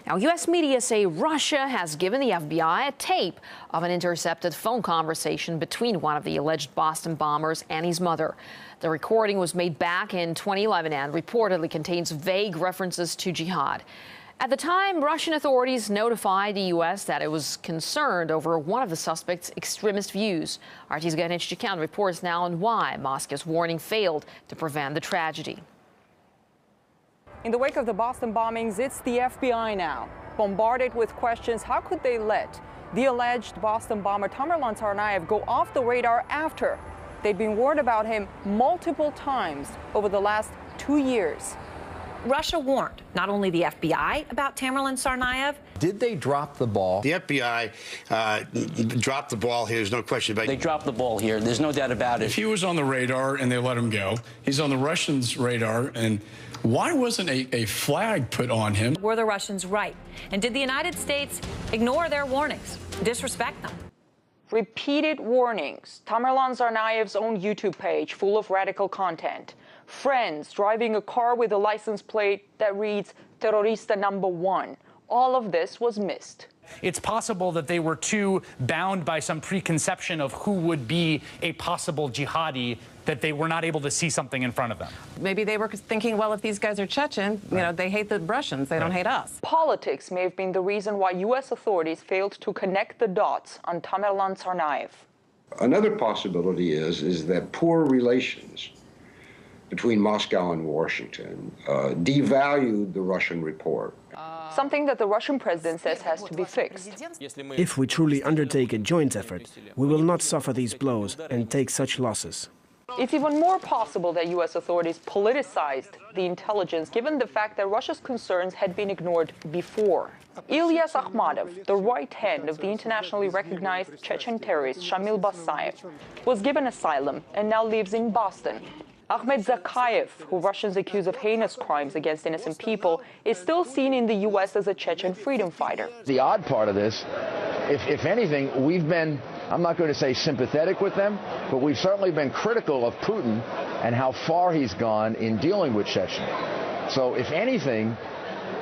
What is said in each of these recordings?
Now, U.S. media say Russia has given the FBI a tape of an intercepted phone conversation between one of the alleged Boston bombers and his mother. The recording was made back in 2011 and reportedly contains vague references to jihad. At the time, Russian authorities notified the U.S. that it was concerned over one of the suspect's extremist views. RT's Ganesh Chikyan reports now on why Moscow's warning failed to prevent the tragedy. In the wake of the Boston bombings, it's the FBI now, bombarded with questions. How could they let the alleged Boston bomber Tamerlan Tsarnaev go off the radar after they'd been warned about him multiple times over the last 2 years? Russia warned not only the FBI about Tamerlan Tsarnaev. Did they drop the ball? The FBI dropped the ball here. There's no question about it. They dropped the ball here. There's no doubt about it. If he was on the radar and they let him go, he's on the Russians' radar. And why wasn't a flag put on him? Were the Russians right? And did the United States ignore their warnings, disrespect them? Repeated warnings. Tamerlan Tsarnaev's own YouTube page full of radical content. Friends driving a car with a license plate that reads Terrorista #1. All of this was missed. It's possible that they were too bound by some preconception of who would be a possible jihadi that they were not able to see something in front of them. Maybe they were thinking, well, if these guys are Chechen, you know, they hate the Russians, they don't hate us. Politics may have been the reason why U.S. authorities failed to connect the dots on Tamerlan Tsarnaev. Another possibility is that poor relations between Moscow and Washington devalued the Russian report. Something that the Russian president says has to be fixed. If we truly undertake a joint effort, we will not suffer these blows and take such losses. It's even more possible that U.S. authorities politicized the intelligence, given the fact that Russia's concerns had been ignored before. Ilyas Akhmadov, the right hand of the internationally recognized Chechen terrorist Shamil Basayev, was given asylum and now lives in Boston. Ahmed Zakayev, who Russians accuse of heinous crimes against innocent people, is still seen in the U.S. as a Chechen freedom fighter. The odd part of this, if anything, we've been, I'm not going to say sympathetic with them, but we've certainly been critical of Putin and how far he's gone in dealing with Chechnya. So if anything,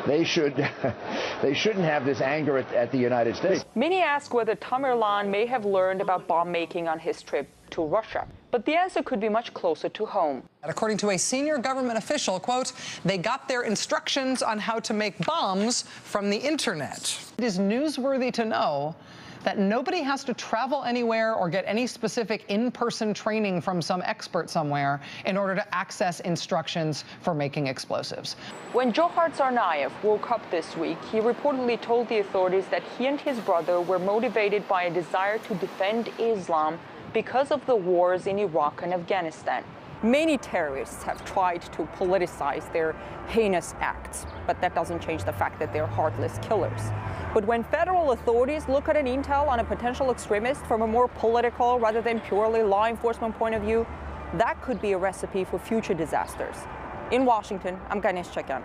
they shouldn't have this anger at the United States. Many ask whether Tamerlan may have learned about bomb making on his trip to Russia. But the answer could be much closer to home. According to a senior government official, quote, they got their instructions on how to make bombs from the internet. It is newsworthy to know that nobody has to travel anywhere or get any specific in-person training from some expert somewhere in order to access instructions for making explosives. When Johar Tsarnaev woke up this week, he reportedly told the authorities that he and his brother were motivated by a desire to defend Islam because of the wars in Iraq and Afghanistan. Many terrorists have tried to politicize their heinous acts, but that doesn't change the fact that they're heartless killers. But when federal authorities look at an intel on a potential extremist from a more political rather than purely law enforcement point of view, that could be a recipe for future disasters. In Washington, I'm Ganesh Chikyan.